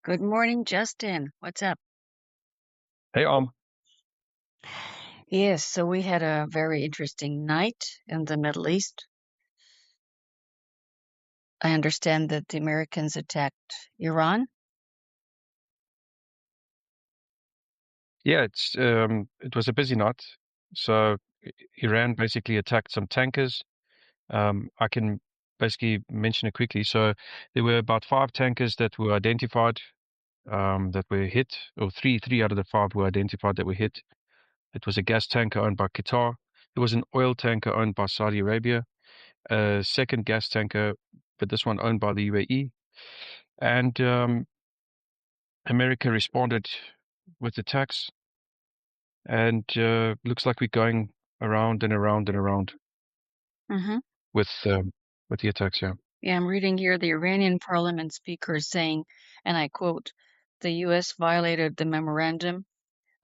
Good morning, Justin. What's up? Hey, Yes, so we had a very interesting night in the Middle East. I understand that the Americans attacked Iran. yeah, it was a busy night. So Iran basically attacked some tankers. I can basically mention it quickly. So there were about five tankers that were identified, that were hit, or three out of the five were identified that were hit. It was a gas tanker owned by Qatar. There was an oil tanker owned by Saudi Arabia, a second gas tanker, but this one owned by the UAE. And America responded with attacks. And looks like we're going around and around and around hmm with the attacks. Yeah. Yeah, I'm reading here the Iranian parliament speaker saying, and I quote, the U.S. violated the memorandum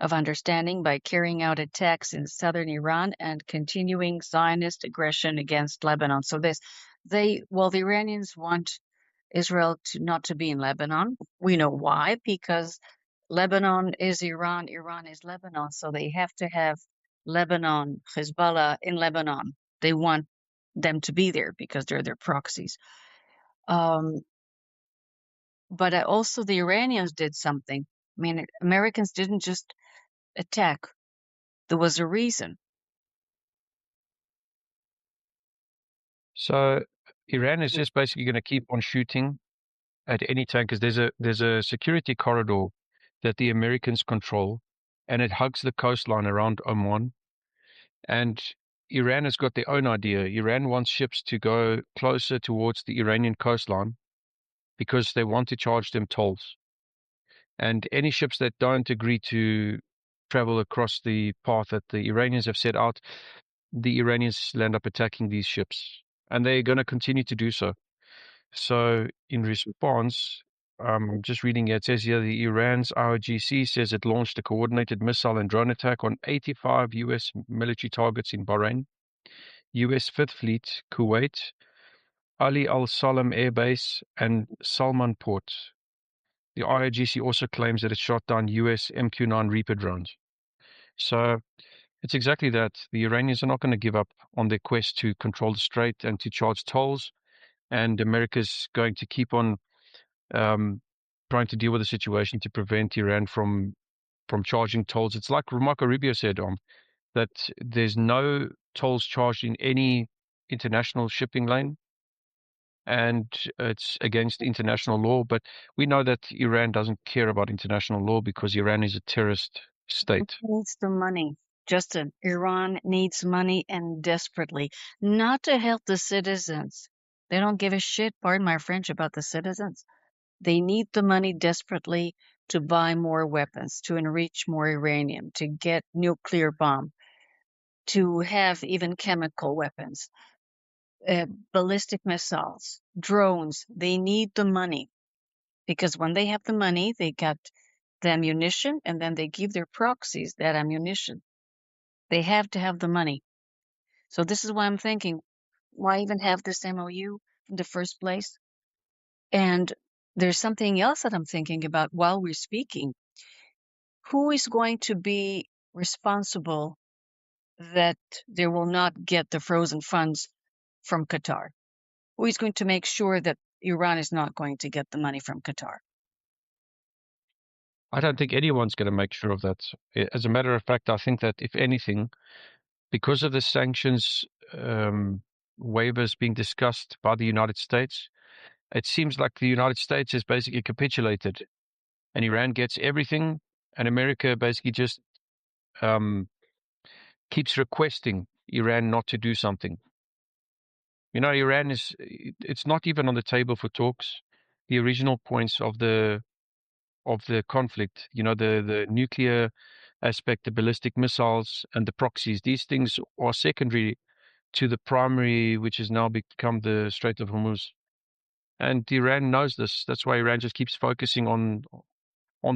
of understanding by carrying out attacks in southern Iran and continuing Zionist aggression against Lebanon. So the Iranians want Israel to not to be in Lebanon. We know why, because Lebanon is Iran, Iran is Lebanon, so they have to have Lebanon, Hezbollah in Lebanon. They want them to be there because they're their proxies. Um, but also the Iranians did something. I mean, Americans didn't just attack. There was a reason. So Iran is just basically going to keep on shooting at any tankers. There's a security corridor that the Americans control, and it hugs the coastline around Oman. And Iran has got their own idea. Iran wants ships to go closer towards the Iranian coastline because they want to charge them tolls. And any ships that don't agree to travel across the path that the Iranians have set out, the Iranians land up attacking these ships. And they're going to continue to do so. So, in response, I'm just reading here, it says here the Iran's IRGC says it launched a coordinated missile and drone attack on 85 US military targets in Bahrain, US Fifth Fleet, Kuwait, Ali Al Salam Air Base, and Salman Port. The IRGC also claims that it shot down US MQ-9 Reaper drones. So it's exactly that. The Iranians are not going to give up on their quest to control the strait and to charge tolls, and America's going to keep on um, trying to deal with the situation to prevent Iran from charging tolls. It's like Marco Rubio said, that there's no tolls charged in any international shipping lane, and it's against international law. But we know that Iran doesn't care about international law because Iran is a terrorist state. Needs the money. Justin, Iran needs money and desperately, not to help the citizens. They don't give a shit, pardon my French, about the citizens. They need the money desperately to buy more weapons, to enrich more uranium, to get nuclear bomb, to have even chemical weapons, ballistic missiles, drones. They need the money because when they have the money, they got the ammunition and then they give their proxies that ammunition. They have to have the money. So this is why I'm thinking, why even have this MOU in the first place? And there's something else that I'm thinking about while we're speaking. Who is going to be responsible that they will not get the frozen funds from Qatar? Who is going to make sure that Iran is not going to get the money from Qatar? I don't think anyone's going to make sure of that. As a matter of fact, I think that if anything, because of the sanctions um, waivers being discussed by the United States, it seems like the United States has basically capitulated, and Iran gets everything, and America basically just um, keeps requesting Iran not to do something. Iran it's not even on the table for talks. The original points of the conflict, the nuclear aspect, the ballistic missiles and the proxies, these things are secondary to the primary, which has now become the Strait of Hormuz. And Iran knows this. That's why Iran just keeps focusing on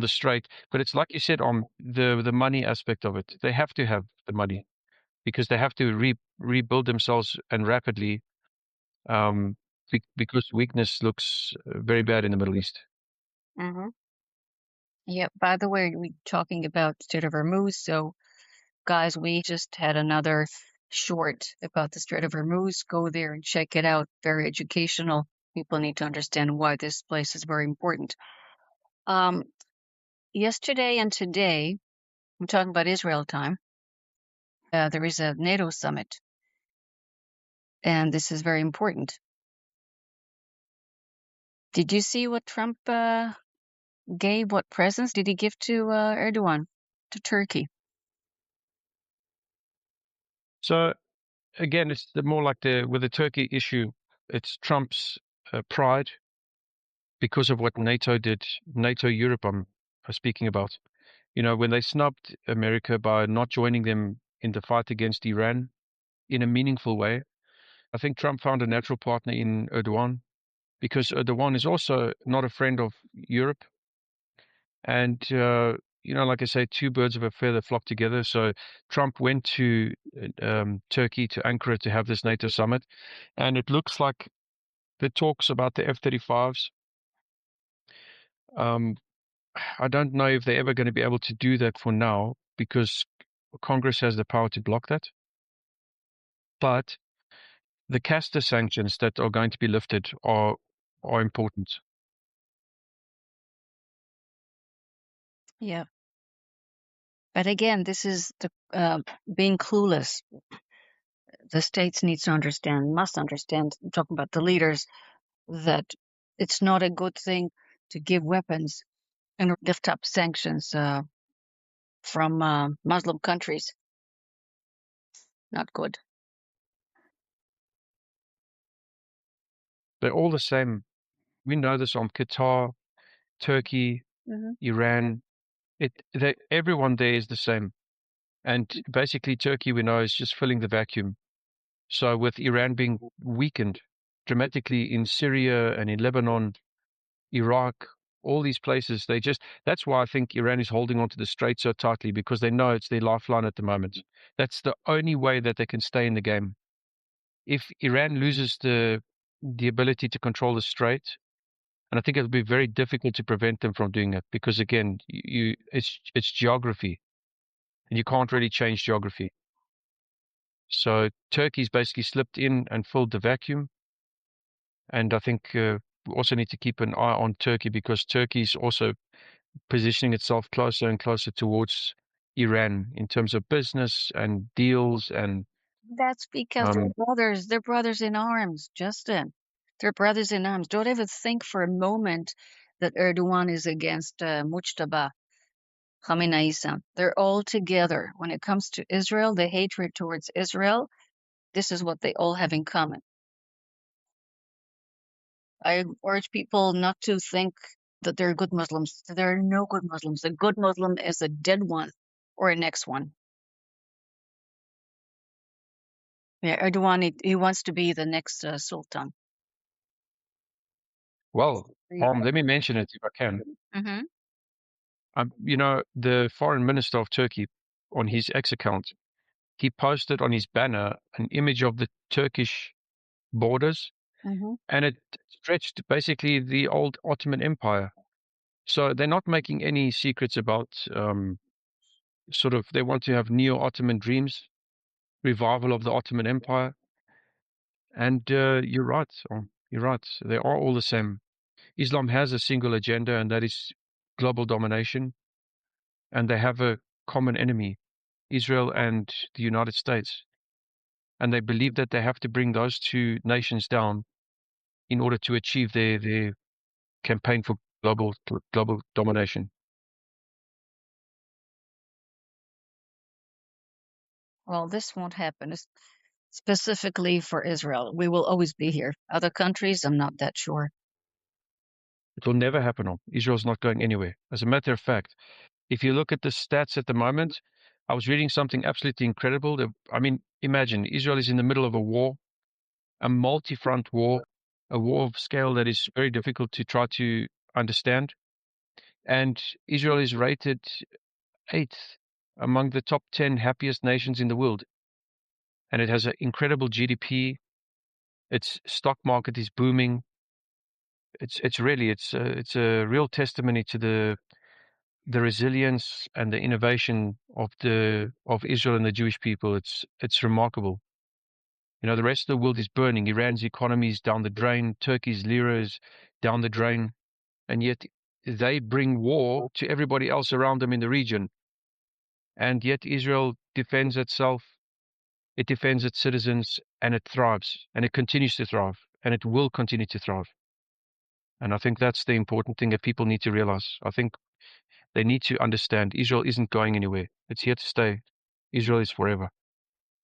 the strait. But it's like you said on the money aspect of it. They have to have the money because they have to rebuild themselves and rapidly, um, because weakness looks very bad in the Middle East. Mm-hmm. Yeah, by the way, we talking about Strait of Hormuz, so guys, we just had another short about the Strait of Hormuz. Go there and check it out. Very educational. People need to understand why this place is very important. Um, Yesterday and today, I'm talking about Israel time. There is a NATO summit, and this is very important. Did you see what Trump gave? What presents did he give to Erdogan, to Turkey? So again, it's more like with the Turkey issue, it's Trump's pride because of what NATO did, NATO Europe I'm speaking about. You know, when they snubbed America by not joining them in the fight against Iran in a meaningful way, I think Trump found a natural partner in Erdogan because Erdogan is also not a friend of Europe. And, you know, like I say, two birds of a feather flock together. So Trump went to Turkey, to Ankara, to have this NATO summit. And it looks like the talks about the F-35s, I don't know if they're ever going to be able to do that for now because Congress has the power to block that. But the CASTA sanctions that are going to be lifted are important. Yeah. But again, this is the being clueless. The states needs to understand, must understand. I'm talking about the leaders, that it's not a good thing to give weapons and lift up sanctions from Muslim countries. Not good. They're all the same. We know this on Qatar, Turkey, Iran. Everyone there is the same. And basically, Turkey, we know, is just filling the vacuum. So with Iran being weakened dramatically in Syria and in Lebanon, Iraq, all these places, that's why I think Iran is holding on to the strait so tightly, because they know it's their lifeline at the moment. That's the only way that they can stay in the game. If Iran loses the ability to control the strait, and I think it'll be very difficult to prevent them from doing it, because again, it's geography, and you can't really change geography. So Turkey's basically slipped in and filled the vacuum. And I think we also need to keep an eye on Turkey, because Turkey's also positioning itself closer and closer towards Iran in terms of business and deals. And That's because they're brothers in arms, Justin. They're brothers in arms. Don't ever think for a moment that Erdogan is against Mujtaba Khamenei. They're all together. When it comes to Israel, the hatred towards Israel, this is what they all have in common. I urge people not to think that they're good Muslims. There are no good Muslims. A good Muslim is a dead one or a next one. Yeah, Erdogan, he wants to be the next sultan. well, let me mention it if I can. Mm-hmm. You know, the foreign minister of Turkey, on his X account, he posted on his banner an image of the Turkish borders, Mm-hmm. and it stretched basically the old Ottoman Empire. So they're not making any secrets about sort of, they want to have neo-Ottoman dreams, revival of the Ottoman Empire. And you're right. You're right. They are all the same. Islam has a single agenda, and that is global domination. And they have a common enemy, Israel and the United States. And they believe that they have to bring those two nations down in order to achieve their campaign for global domination. Well, this won't happen. It's specifically for Israel. We will always be here. Other countries, I'm not that sure. It will never happen. Israel's not going anywhere. As a matter of fact, if you look at the stats at the moment, I was reading something absolutely incredible. I mean, imagine Israel is in the middle of a war, a multi-front war, a war of scale that is very difficult to try to understand. And Israel is rated 8th among the top 10 happiest nations in the world. And it has an incredible GDP. Its stock market is booming. It's a real testimony to the resilience and the innovation of Israel and the Jewish people, it's remarkable. The rest of the world is burning. Iran's economy is down the drain. Turkey's lira is down the drain. And yet they bring war to everybody else around them in the region. And yet Israel defends itself. It defends its citizens, and it thrives, and it continues to thrive, and it will continue to thrive. And I think that's the important thing that people need to realize. I think they need to understand Israel isn't going anywhere. It's here to stay. Israel is forever.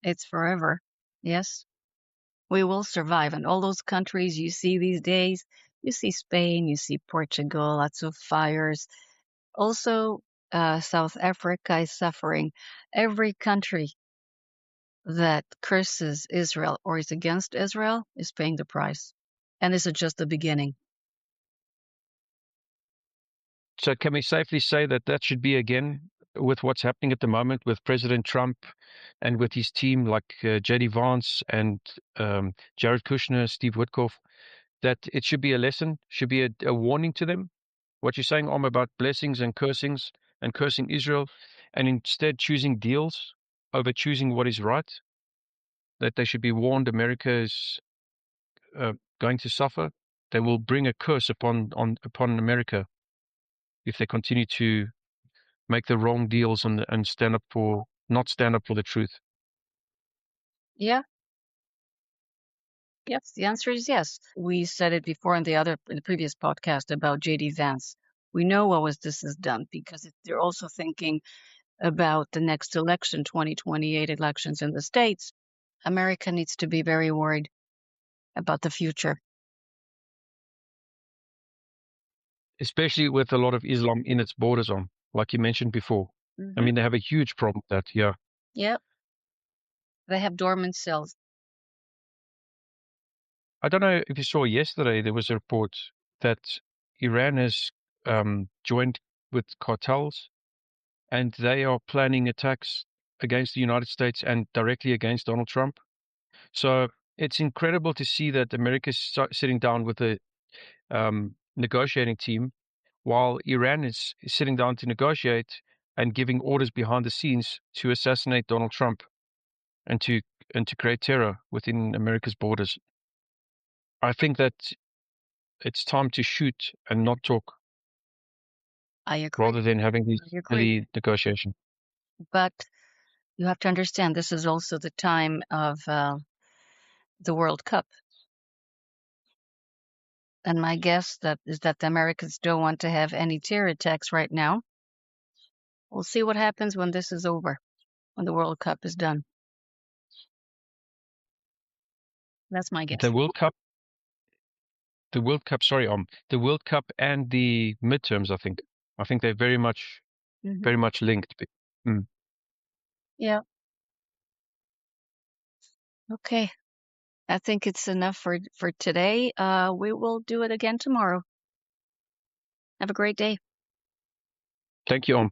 It's forever. Yes. We will survive. And all those countries you see these days, you see Spain, you see Portugal, lots of fires. Also, South Africa is suffering. Every country that curses Israel or is against Israel is paying the price. And this is just the beginning. So can we safely say that that should be again with what's happening at the moment with President Trump and with his team like J.D. Vance and Jared Kushner, Steve Witkoff, that it should be a lesson, should be a warning to them? What you're saying, Om, about blessings and cursing Israel, and instead choosing deals over choosing what is right, that they should be warned America is going to suffer. They will bring a curse upon America if they continue to make the wrong deals and not stand up for the truth. Yeah. Yes, the answer is yes. We said it before in the previous podcast about J.D. Vance. We know what this has done because they're also thinking about the next election, 2028 elections in the States. America needs to be very worried about the future. Especially with a lot of Islam in its borders, like you mentioned before. I mean, they have a huge problem with that, yeah. Yep. They have dormant cells. I don't know if you saw yesterday, there was a report that Iran has joined with cartels, and they are planning attacks against the United States and directly against Donald Trump. So it's incredible to see that America is sitting down with a negotiating team, while Iran is sitting down to negotiate and giving orders behind the scenes to assassinate Donald Trump and to create terror within America's borders. I think that it's time to shoot and not talk. I agree. Rather than having these silly negotiations. But you have to understand, this is also the time of the World Cup. And my guess is that the Americans don't want to have any terror attacks right now. We'll see what happens when this is over, when the World Cup is done. That's my guess. The World Cup, sorry, the World Cup and the midterms, I think they're very much linked. Yeah. Okay. I think it's enough for today. We will do it again tomorrow. Have a great day. Thank you,